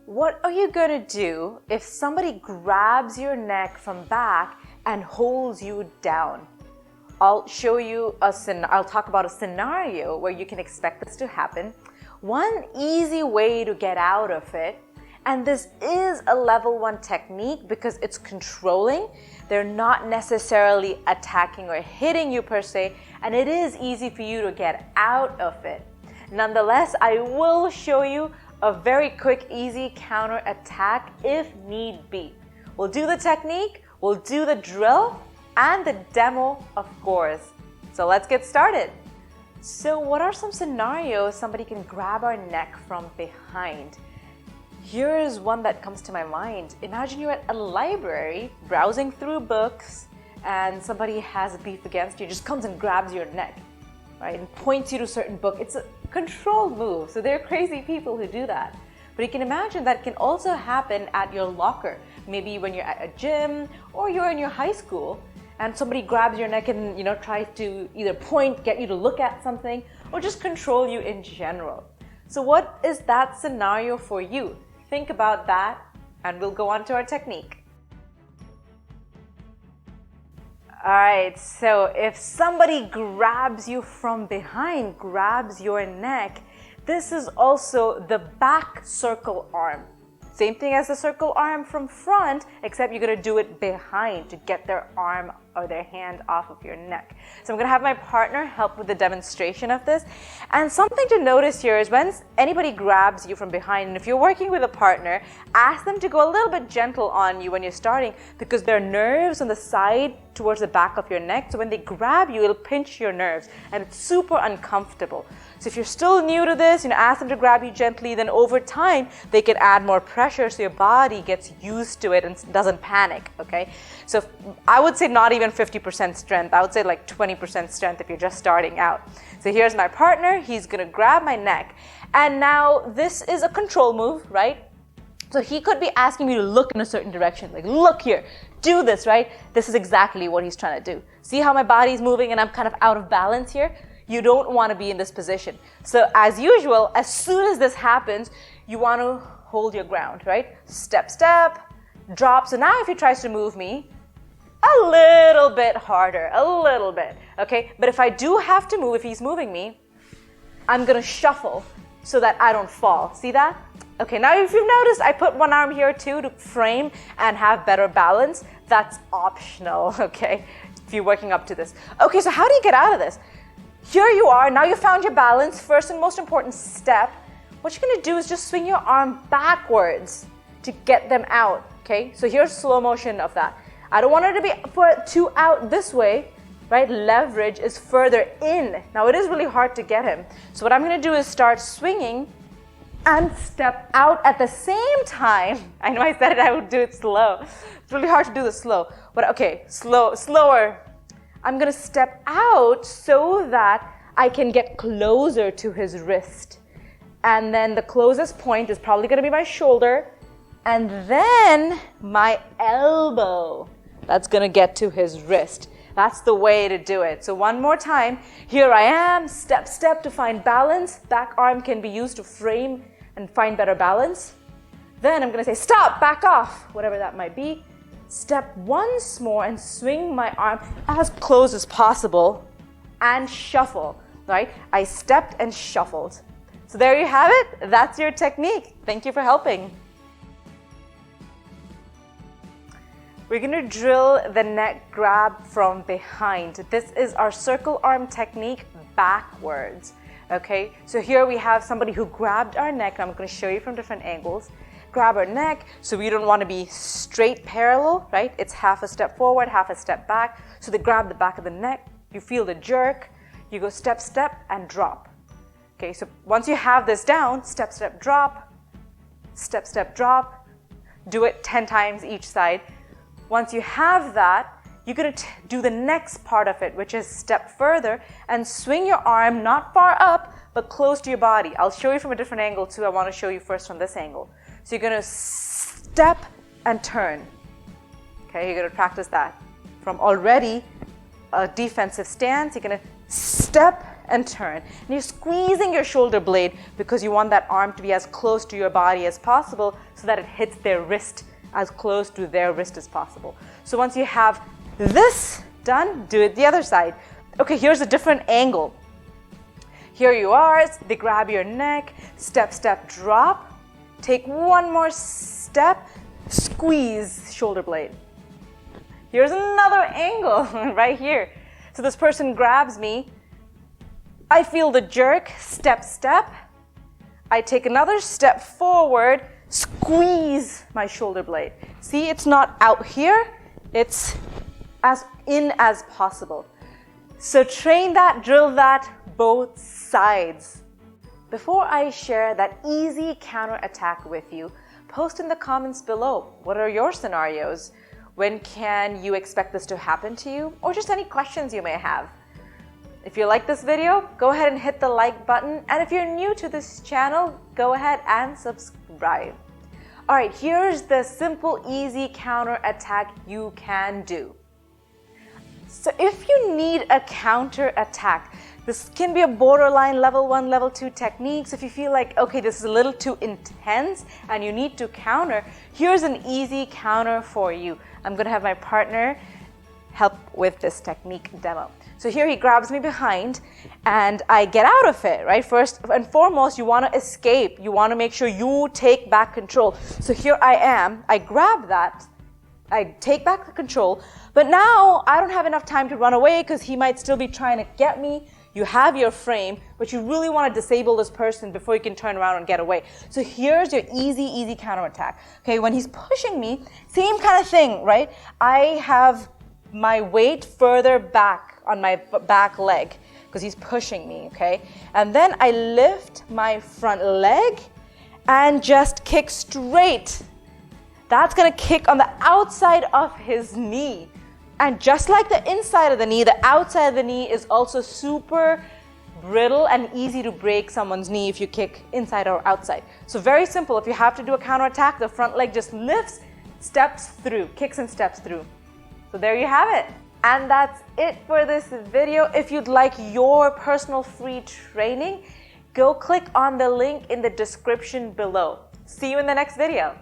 What are you going to do if somebody grabs your neck from back and holds you down? I'll talk about a scenario where you can expect this to happen. One easy way to get out of it, and this is a level 1 technique because it's controlling. They're not necessarily attacking or hitting you per se, and it is easy for you to get out of it. Nonetheless, I will show you a very quick, easy counter attack if need be. We'll do the technique, we'll do the drill, and the demo, of course. So let's get started. So what are some scenarios somebody can grab our neck from behind? Here's one that comes to my mind. Imagine you're at a library browsing through books and somebody has beef against you, just comes and grabs your neck, right, and points you to a certain book. It's a controlled move, so there are crazy people who do that. But you can imagine that can also happen at your locker, maybe when you're at a gym or you're in your high school and somebody grabs your neck and tries to either point, get you to look at something, or just control you in general. So what is that scenario for you? Think about that and we'll go on to our technique. Alright, so if somebody grabs you from behind, grabs your neck, this is also the back circle arm. Same thing as the circle arm from front, except you're going to do it behind to get their arm or their hand off of your neck. So I'm going to have my partner help with the demonstration of this. And something to notice here is when anybody grabs you from behind, and if you're working with a partner, ask them to go a little bit gentle on you when you're starting because there are nerves on the side towards the back of your neck. So when they grab you, it'll pinch your nerves and it's super uncomfortable. So if you're still new to this, ask them to grab you gently, then over time, they can add more pressure so your body gets used to it and doesn't panic, okay? So I would say not even 50% strength. I would say like 20% strength if you're just starting out. So here's my partner. He's gonna grab my neck. And now this is a control move, right? So he could be asking me to look in a certain direction, like look here, do this, right? This is exactly what he's trying to do. See how my body's moving and I'm kind of out of balance here? You don't want to be in this position. So as usual, as soon as this happens, you want to hold your ground, right? Step, step, drop. So now if he tries to move me, a little bit harder, a little bit, okay? But if I do have to move, if he's moving me, I'm going to shuffle so that I don't fall. See that? Okay, now if you've noticed, I put one arm here too to frame and have better balance. That's optional, okay? If you're working up to this. Okay, so how do you get out of this? Here you are, now you found your balance. First and most important step, what you're gonna do is just swing your arm backwards to get them out, okay? So here's slow motion of that. I don't want it to be put too out this way, right? Leverage is further in. Now it is really hard to get him. So what I'm gonna do is start swinging and step out at the same time. I know I said it, I would do it slow. It's really hard to do this slow, but okay, slower. I'm gonna step out so that I can get closer to his wrist. And then the closest point is probably gonna be my shoulder, and then my elbow. That's gonna get to his wrist. That's the way to do it. So one more time, here I am, step, step to find balance. Back arm can be used to frame and find better balance. Then I'm gonna say, stop, back off, whatever that might be. Step once more and swing my arm as close as possible and shuffle, right? I stepped and shuffled. So there you have it. That's your technique. Thank you for helping. We're going to drill the neck grab from behind. This is our circle arm technique backwards, okay? So here we have somebody who grabbed our neck. I'm going to show you from different angles. Grab our neck, so we don't want to be straight parallel, right? It's half a step forward, half a step back. So they grab the back of the neck, you feel the jerk, you go step, step, and drop. Okay, so once you have this down, step, step, drop, step, step, drop. Do it 10 times each side. Once you have that, you're going to do the next part of it, which is step further and swing your arm not far up, but close to your body. I'll show you from a different angle too. I want to show you first from this angle. So you're going to step and turn. Okay, you're going to practice that. From already a defensive stance, you're going to step and turn. And you're squeezing your shoulder blade because you want that arm to be as close to your body as possible so that it hits their wrist as close to their wrist as possible. So once you have this done, do it the other side. Okay, here's a different angle. Here you are, they grab your neck, step, step, drop. Take one more step, squeeze shoulder blade. Here's another angle right here. So this person grabs me. I feel the jerk, step, step. I take another step forward, squeeze my shoulder blade. See, it's not out here, it's as in as possible. So train that, drill that, both sides. Before I share that easy counter attack with you, post in the comments below. What are your scenarios? When can you expect this to happen to you? Or just any questions you may have. If you like this video, go ahead and hit the like button. And if you're new to this channel, go ahead and subscribe. All right, here's the simple, easy counter attack you can do. So if you need a counter attack, this can be a borderline level 1, level 2 techniques. If you feel like, okay, this is a little too intense and you need to counter, here's an easy counter for you. I'm gonna have my partner help with this technique demo. So here he grabs me behind and I get out of it, right? First and foremost, you wanna escape. You wanna make sure you take back control. So here I am, I grab that, I take back the control, but now I don't have enough time to run away because he might still be trying to get me. You have your frame, but you really want to disable this person before you can turn around and get away. So here's your easy counterattack. Okay, when he's pushing me, same kind of thing, right? I have my weight further back on my back leg because he's pushing me, okay? And then I lift my front leg and just kick straight. That's gonna kick on the outside of his knee. And just like the inside of the knee, the outside of the knee is also super brittle and easy to break someone's knee if you kick inside or outside. So very simple. If you have to do a counterattack, the front leg just lifts, steps through, kicks and steps through. So there you have it. And that's it for this video. If you'd like your personal free training, go click on the link in the description below. See you in the next video.